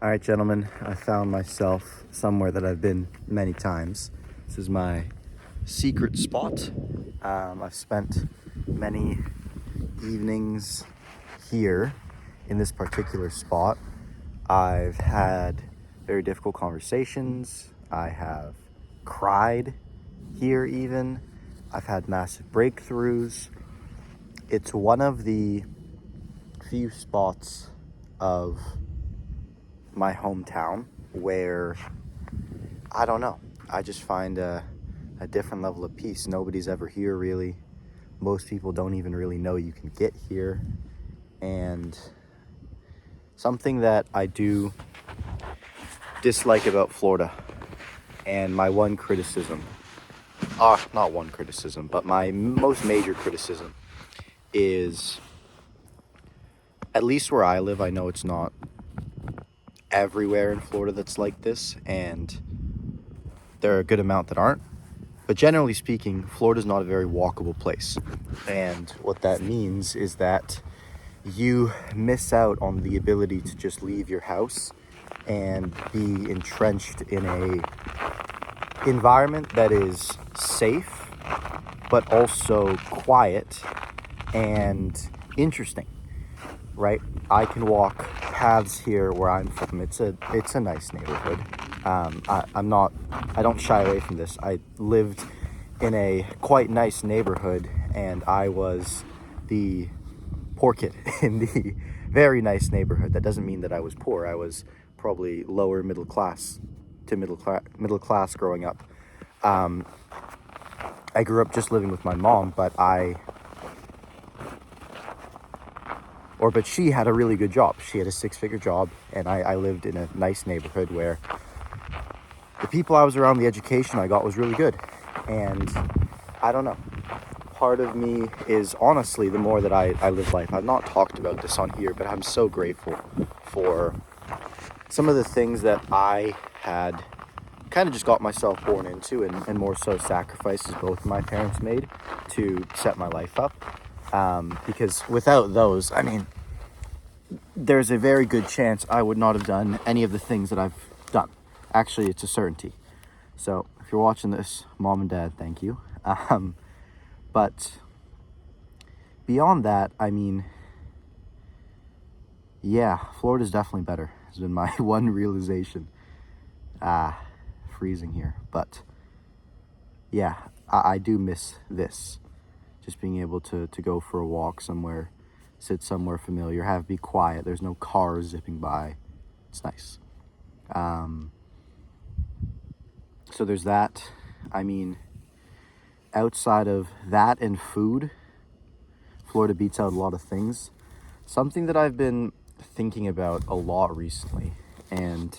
All right, gentlemen, I found myself somewhere that I've been many times. This is my secret spot. I've spent many evenings here in this particular spot. I've had very difficult conversations. I have cried here even. I've had massive breakthroughs. It's one of the few spots of my hometown where, I don't know, I just find a different level of peace. Nobody's ever here really. Most people don't even really know you can get here. And something that I do dislike about Florida, and my one criticism, not one criticism, but my most major criticism is, at least where I live, I know it's not everywhere in Florida that's like this, and there are a good amount that aren't. But generally speaking, Florida's not a very walkable place. And what that means is that you miss out on the ability to just leave your house and be entrenched in a environment that is safe, but also quiet and interesting, right? I can walk paths here where I'm from. It's a nice neighborhood. I don't shy away from this. I lived in a quite nice neighborhood, and I was the poor kid in the very nice neighborhood. That doesn't mean that I was poor. I was probably lower middle class to middle class growing up. I grew up just living with my mom, but she had a really good job. She had a 6-figure job, and I lived in a nice neighborhood where the people I was around, the education I got was really good. And I don't know. Part of me is, honestly, the more that I live life, I've not talked about this on here, but I'm so grateful for some of the things that I had kind of just got myself born into, and more so sacrifices both my parents made to set my life up. Because without those, I mean, there's a very good chance I would not have done any of the things that I've done. Actually, it's a certainty. So if you're watching this, Mom and Dad, thank you. But beyond that, I mean, yeah, Florida's definitely better, has been my one realization. Freezing here. But yeah, I do miss this. Just being able to go for a walk somewhere, sit somewhere familiar, be quiet. There's no cars zipping by. It's nice. So there's that. I mean, outside of that and food, Florida beats out a lot of things. Something that I've been thinking about a lot recently, and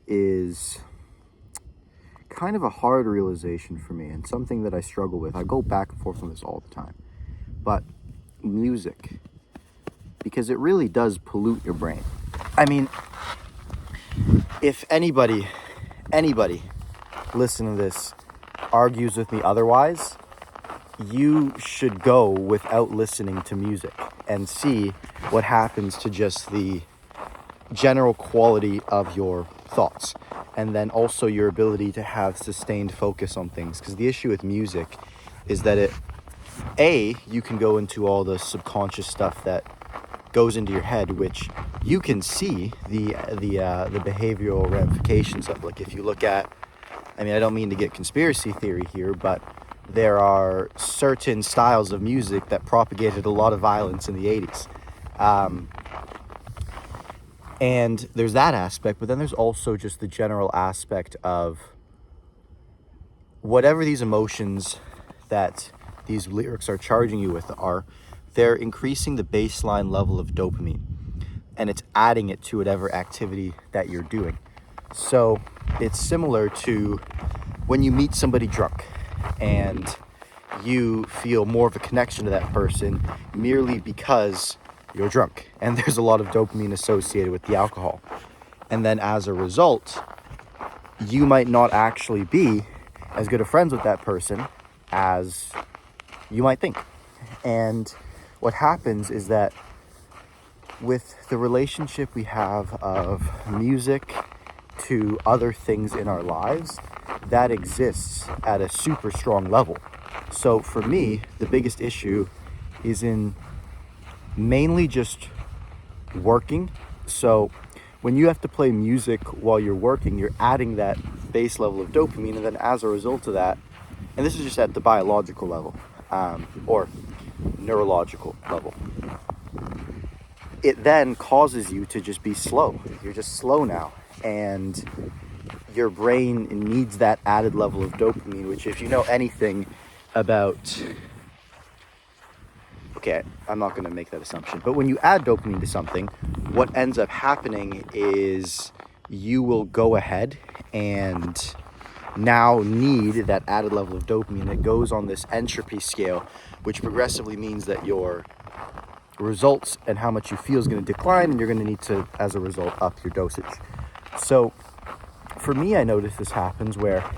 is kind of a hard realization for me, and something that I struggle with. I go back and forth on this all the time. But music, because it really does pollute your brain. I mean, if anybody listening to this argues with me otherwise, you should go without listening to music and see what happens to just the general quality of your thoughts, and then also your ability to have sustained focus on things. Because the issue with music is that you can go into all the subconscious stuff that goes into your head, which you can see the behavioral ramifications of. Like, if you look at, I mean, I don't mean to get conspiracy theory here, but there are certain styles of music that propagated a lot of violence in the 80s. And there's that aspect, but then there's also just the general aspect of whatever these emotions that these lyrics are charging you with are, they're increasing the baseline level of dopamine, and it's adding it to whatever activity that you're doing. So it's similar to when you meet somebody drunk and you feel more of a connection to that person merely because you're drunk, and there's a lot of dopamine associated with the alcohol. And then as a result, you might not actually be as good of friends with that person as you might think. And what happens is that with the relationship we have of music to other things in our lives, that exists at a super strong level. So for me, the biggest issue is in mainly just working. So when you have to play music while you're working, you're adding that base level of dopamine, and then as a result of that, and this is just at the biological level, or neurological level, it then causes you to just be slow. You're just slow now, and your brain needs that added level of dopamine, which, if you know anything about, okay, I'm not going to make that assumption, but when you add dopamine to something, what ends up happening is you will go ahead and now need that added level of dopamine. It goes on this entropy scale, which progressively means that your results and how much you feel is going to decline, and you're going to need to, as a result, up your dosage. So for me, I notice this happens where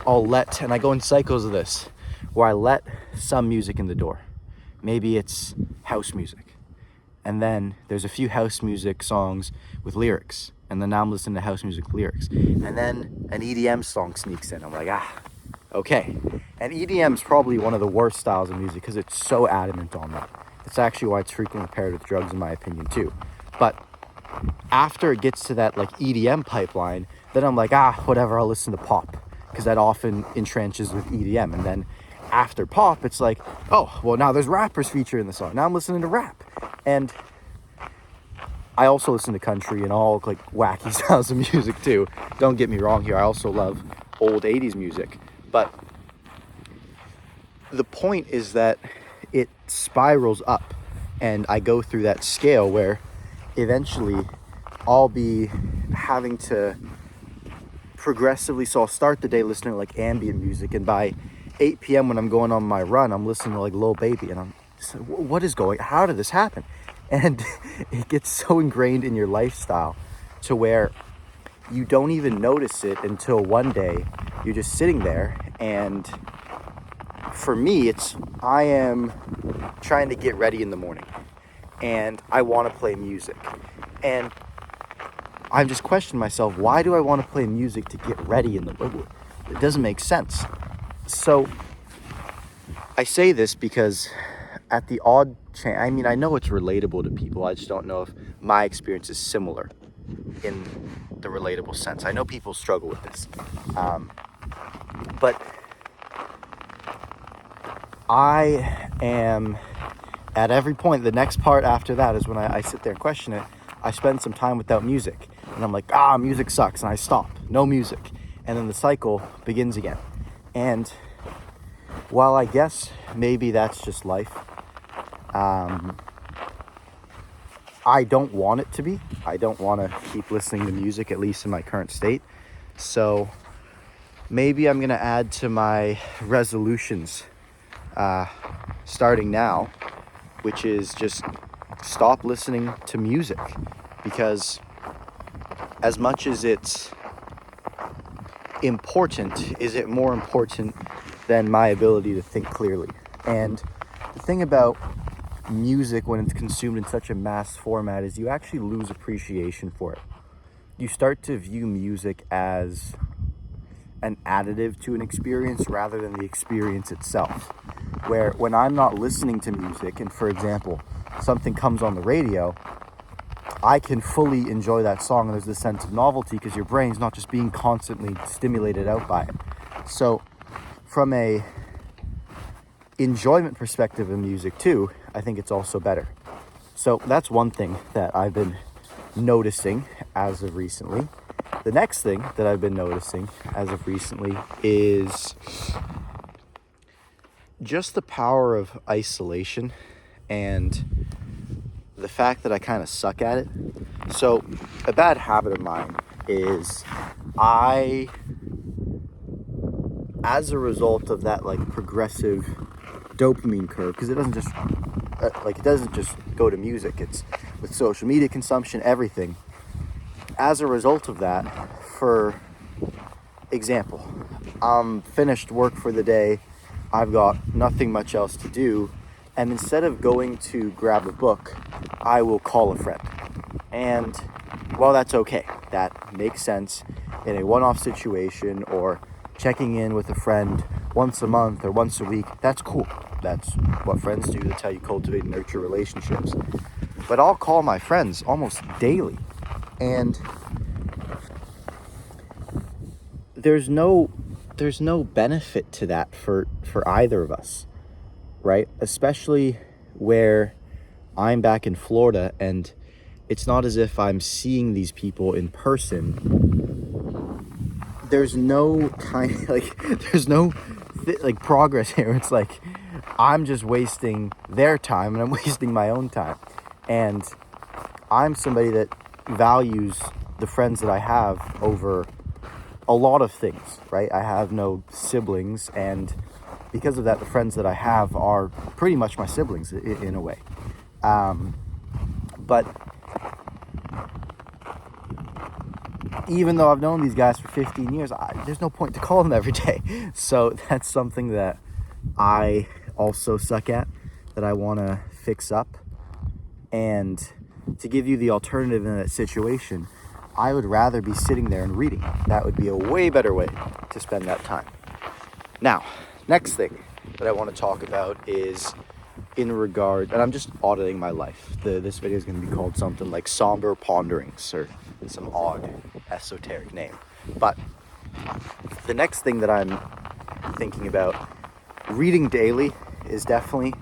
and I go in cycles of this, where I let some music in the door. Maybe it's house music, and then there's a few house music songs with lyrics, and then now I'm listening to house music with lyrics, and then an EDM song sneaks in. I'm like, okay. And EDM is probably one of the worst styles of music because it's so adamant on that. It's actually why it's frequently paired with drugs, in my opinion, too. But after it gets to that like EDM pipeline, then I'm like, whatever, I'll listen to pop, because that often entrenches with EDM. And then after pop, it's like, oh, well, now there's rappers featured in the song. Now I'm listening to rap. And I also listen to country and all like wacky styles of music too. Don't get me wrong here. I also love old 80s music. But the point is that it spirals up, and I go through that scale where eventually I'll be having to progressively, so I'll start the day listening to like ambient music, and by 8 p.m. when I'm going on my run, I'm listening to like Lil Baby, and I'm just like, how did this happen? And it gets so ingrained in your lifestyle to where you don't even notice it until one day you're just sitting there. And for me, I am trying to get ready in the morning, and I want to play music, and I'm just questioning myself, why do I want to play music to get ready in the morning? It doesn't make sense. So I say this because at the odd chance, I mean, I know it's relatable to people. I just don't know if my experience is similar in the relatable sense. I know people struggle with this. But I am at every point, the next part after that is when I sit there and question it. I spend some time without music, and I'm like, music sucks, and I stop, no music, and then the cycle begins again. And while I guess maybe that's just life, I don't want it to be. I don't want to keep listening to music, at least in my current state. So maybe I'm going to add to my resolutions starting now, which is just stop listening to music, because as much as it's important, is it more important than my ability to think clearly? And the thing about music when it's consumed in such a mass format is you actually lose appreciation for it. You start to view music as an additive to an experience rather than the experience itself. Where when I'm not listening to music, and for example, something comes on the radio, I can fully enjoy that song, and there's this sense of novelty because your brain's not just being constantly stimulated out by it. So from a enjoyment perspective of music too, I think it's also better. So that's one thing that I've been noticing as of recently. The next thing that I've been noticing as of recently is just the power of isolation and the fact that I kind of suck at it. So a bad habit of mine is as a result of that like progressive dopamine curve, because it doesn't just go to music, it's with social media consumption, everything. As a result of that, for example, I'm finished work for the day, I've got nothing much else to do, And instead of going to grab a book, I will call a friend. And while that's okay, that makes sense in a one-off situation, or checking in with a friend once a month or once a week, that's cool. That's what friends do. That's how you cultivate and nurture relationships. But I'll call my friends almost daily. And there's no benefit to that for either of us, right? Especially where I'm back in Florida, and it's not as if I'm seeing these people in person. There's no kind there's no progress here. It's like I'm just wasting their time and I'm wasting my own time. And I'm somebody that values the friends that I have over a lot of things, right? I have no siblings, and because of that, the friends that I have are pretty much my siblings in a way. But even though I've known these guys for 15 years, there's no point to call them every day. So that's something that I also suck at, that I want to fix up. And to give you the alternative in that situation, I would rather be sitting there and reading. That would be a way better way to spend that time. Now, next thing that I want to talk about is in regard, and I'm just auditing my life. This video is going to be called something like SOMBER Ponderings, or some odd esoteric name. But the next thing that I'm thinking about, reading daily, is definitely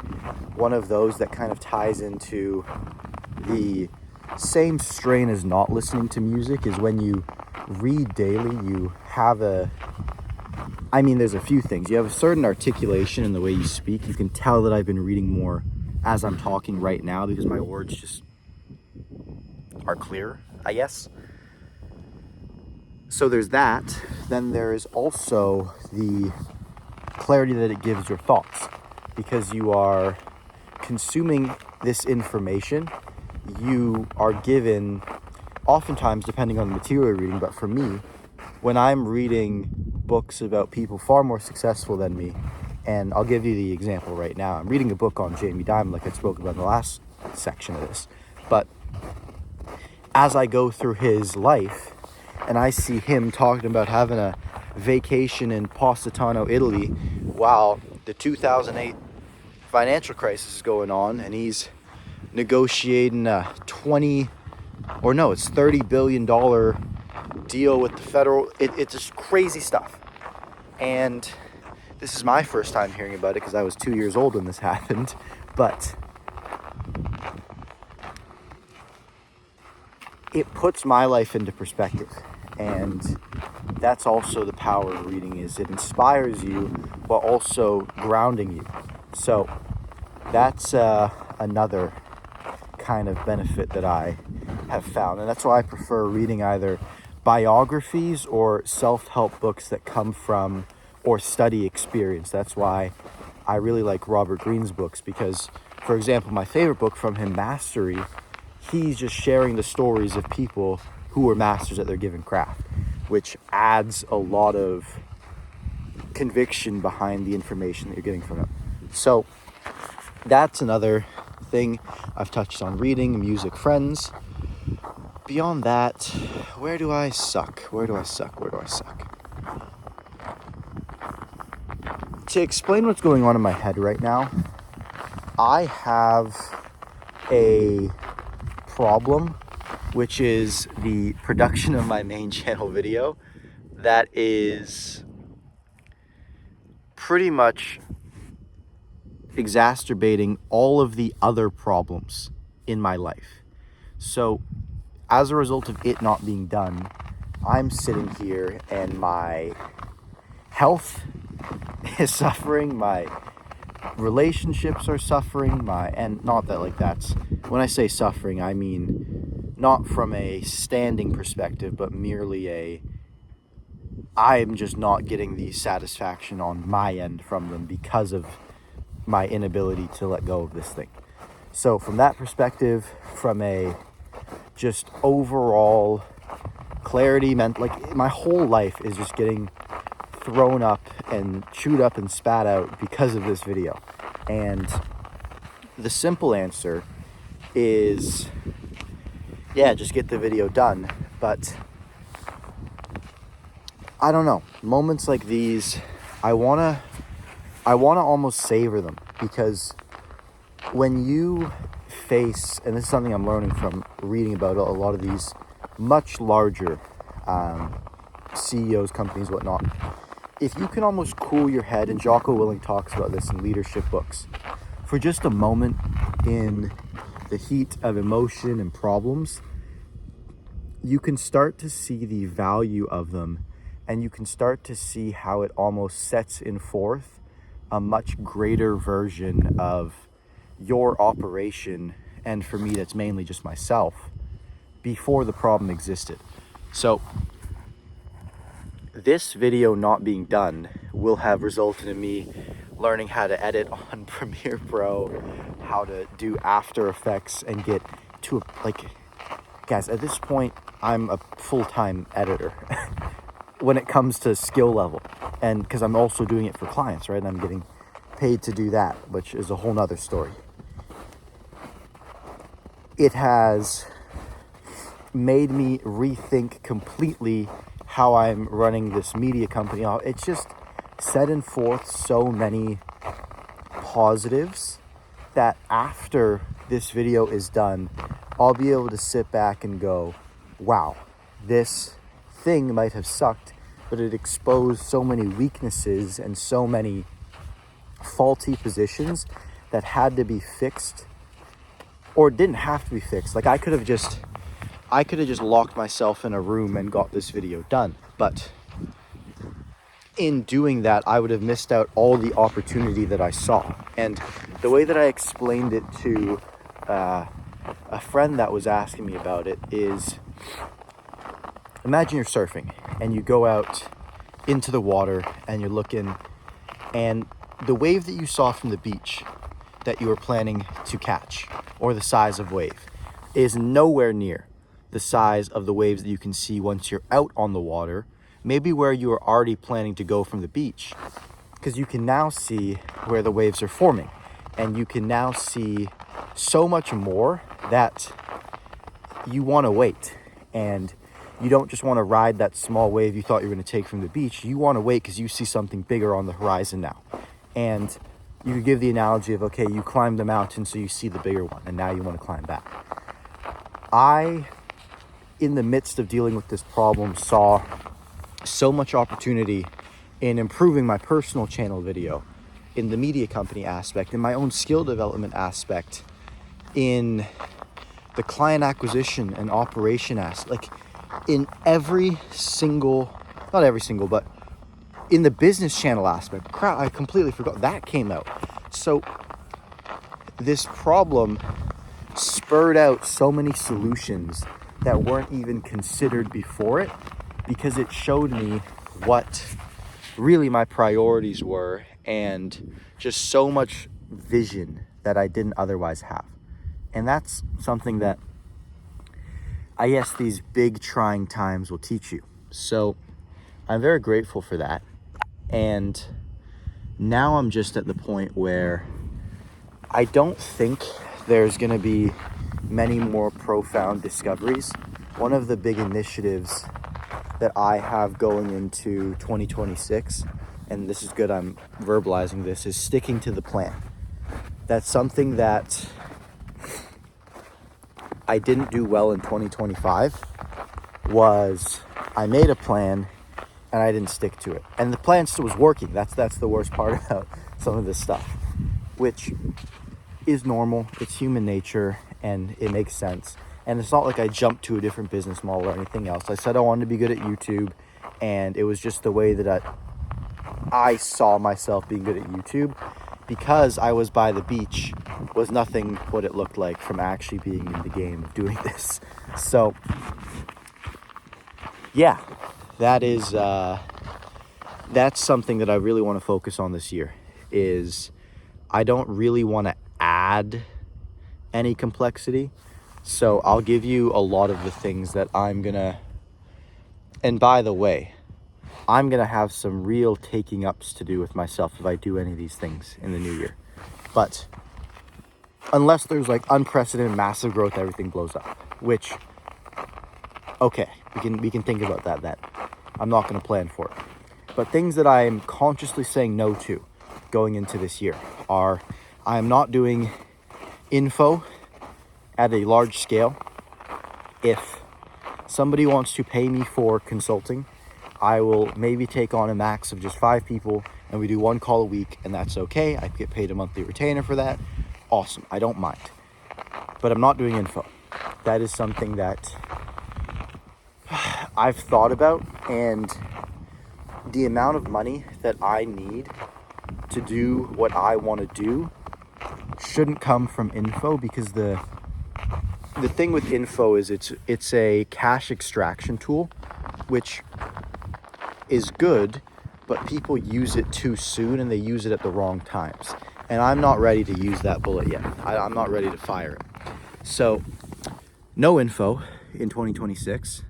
one of those that kind of ties into the same strain as not listening to music. Is when you read daily, you have there's a few things. You have a certain articulation in the way you speak. You can tell that I've been reading more as I'm talking right now because my words just are clear, I guess. So there's that. Then there is also the clarity that it gives your thoughts, because you are consuming this information. You are given, oftentimes depending on the material you're reading, but for me, when I'm reading books about people far more successful than me, and I'll give you the example right now. I'm reading a book on Jamie Dimon, like I spoke about in the last section of this. But as I go through his life, and I see him talking about having a vacation in Positano, Italy, while the 2008 financial crisis is going on, and he's negotiating a $30 billion deal with the federal. It's just crazy stuff. And this is my first time hearing about it because I was 2 years old when this happened. But it puts my life into perspective. And that's also the power of reading, is it inspires you while also grounding you. So that's another kind of benefit that I have found. And that's why I prefer reading either biographies or self-help books that come from or study experience. That's why I really like Robert Greene's books, because, for example, my favorite book from him, Mastery, he's just sharing the stories of people who are masters at their given craft, which adds a lot of conviction behind the information that you're getting from him. So that's another thing I've touched on: reading, music, friends. Beyond that, where do I suck? To explain what's going on in my head right now, I have a problem, which is the production of my main channel video that is pretty much exacerbating all of the other problems in my life. So as a result of it not being done, I'm sitting here and my health is suffering, my relationships are suffering, and not that like that's, when I say suffering, I mean not from a standing perspective, but merely I'm just not getting the satisfaction on my end from them because of my inability to let go of this thing. So from that perspective, from a just overall clarity, like my whole life is just getting thrown up and chewed up and spat out because of this video. And the simple answer is, yeah, just get the video done. But I don't know, moments like these, I wanna almost savor them, because when you face, and this is something I'm learning from reading about a lot of these much larger CEOs, companies, whatnot, if you can almost cool your head, and Jocko Willink talks about this in leadership books, for just a moment in the heat of emotion and problems, you can start to see the value of them, and you can start to see how it almost sets in forth a much greater version of your operation, and for me that's mainly just myself, before the problem existed. So this video not being done will have resulted in me learning how to edit on Premiere Pro, how to do After Effects, and get to guys, at this point I'm a full-time editor when it comes to skill level, and because I'm also doing it for clients, right? And I'm getting paid to do that, which is a whole nother story. It has made me rethink completely how I'm running this media company. It's just set in forth so many positives that after this video is done, I'll be able to sit back and go, wow, this thing might have sucked, but it exposed so many weaknesses and so many faulty positions that had to be fixed, or didn't have to be fixed. Like I could have just locked myself in a room and got this video done. But in doing that, I would have missed out all the opportunity that I saw. And the way that I explained it to a friend that was asking me about it is, imagine you're surfing and you go out into the water and you're looking, and the wave that you saw from the beach that you were planning to catch, or the size of wave, is nowhere near the size of the waves that you can see once you're out on the water, maybe where you were already planning to go from the beach, because you can now see where the waves are forming, and you can now see so much more that you want to wait, and you don't just want to ride that small wave you thought you were going to take from the beach. You want to wait because you see something bigger on the horizon now. And you could give the analogy of, okay, you climbed the mountain, so you see the bigger one, and now you want to climb back. I, in the midst of dealing with this problem, saw so much opportunity in improving my personal channel video, in the media company aspect, in my own skill development aspect, in the client acquisition and operation aspect, in every single, not every single, but in the business channel aspect. Crap, I completely forgot that came out. So this problem spurred out so many solutions that weren't even considered before it, because it showed me what really my priorities were, and just so much vision that I didn't otherwise have. And that's something that I guess these big trying times will teach you. So I'm very grateful for that. And now I'm just at the point where I don't think there's going to be many more profound discoveries. One of the big initiatives that I have going into 2026, and this is good I'm verbalizing this, is sticking to the plan. That's something that I didn't do well in 2025, was I made a plan and I didn't stick to it. And the plan still was working. That's the worst part about some of this stuff, which is normal. It's human nature, and it makes sense. And it's not like I jumped to a different business model or anything else. I said I wanted to be good at YouTube, and it was just the way that I saw myself being good at YouTube, because I was by the beach, was nothing what it looked like from actually being in the game of doing this. So yeah, that is that's something that I really want to focus on this year. Is I don't really want to add any complexity, so I'll give you a lot of the things that I'm gonna, and by the way, I'm gonna have some real taking ups to do with myself if I do any of these things in the new year. But unless there's like unprecedented massive growth, everything blows up, which, okay, we can think about that. I'm not going to plan for it. But things that I am consciously saying no to going into this year are, I am not doing info at a large scale. If somebody wants to pay me for consulting, I will maybe take on a max of just 5 people, and we do 1 call a week, and that's okay. I get paid a monthly retainer for that. Awesome, I don't mind. But I'm not doing info. That is something that I've thought about, and the amount of money that I need to do what I want to do shouldn't come from info, because the thing with info is it's a cash extraction tool, which is good, but people use it too soon and they use it at the wrong times. And I'm not ready to use that bullet yet. I'm not ready to fire it. So, no info in 2026.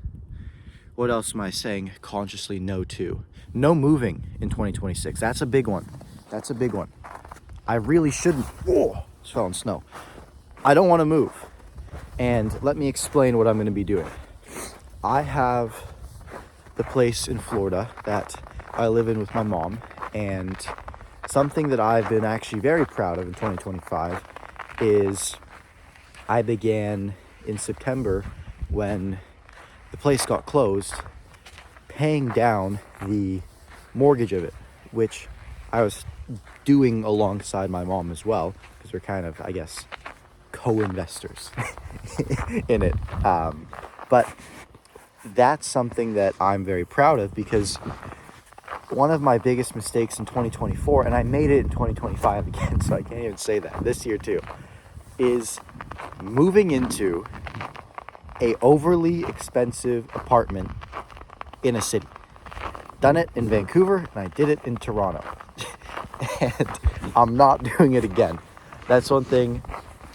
What else am I saying consciously no to? No moving in 2026. That's a big one. I really shouldn't. Oh, just fell in snow. I don't want to move. And let me explain what I'm going to be doing. I have the place in Florida that I live in with my mom, and something that I've been actually very proud of in 2025 is I began in September, when the place got closed, paying down the mortgage of it, which I was doing alongside my mom as well, because we're kind of, I guess, co-investors in it. But that's something that I'm very proud of, because one of my biggest mistakes in 2024, and I made it in 2025 again, so I can't even say that, this year too, is moving into a overly expensive apartment in a city. Done it in Vancouver, and I did it in Toronto. And I'm not doing it again. That's one thing.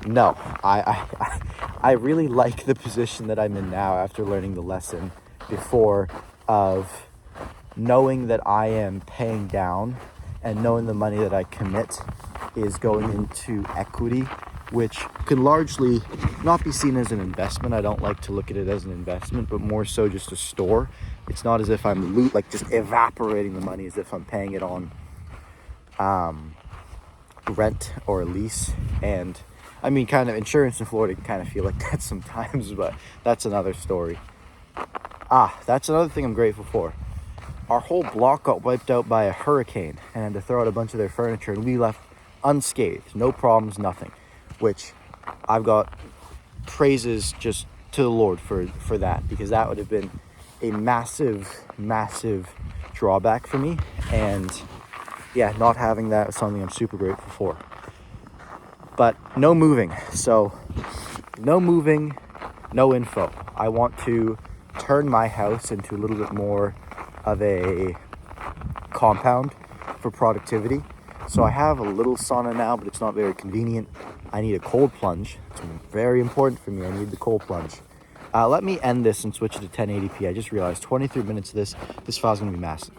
No, I really like the position that I'm in now after learning the lesson before, of knowing that I am paying down and knowing the money that I commit is going into equity, which can largely not be seen as an investment. I don't like to look at it as an investment, but more so just a store. It's not as if I'm just evaporating the money, as if I'm paying it on rent or a lease. And I mean, kind of insurance in Florida can kind of feel like that sometimes, but that's another story. That's another thing I'm grateful for. Our whole block got wiped out by a hurricane and had to throw out a bunch of their furniture, and we left unscathed, no problems, nothing, which I've got praises just to the Lord for that, because that would have been a massive drawback for me. And yeah, not having that is something I'm super grateful for. But no moving. So no moving, no info. I want to turn my house into a little bit more of a compound for productivity. So I have a little sauna now, but it's not very convenient. I need a cold plunge. It's very important for me. I need the cold plunge. Let me end this and switch it to 1080p. I just realized 23 minutes of this file's gonna be massive.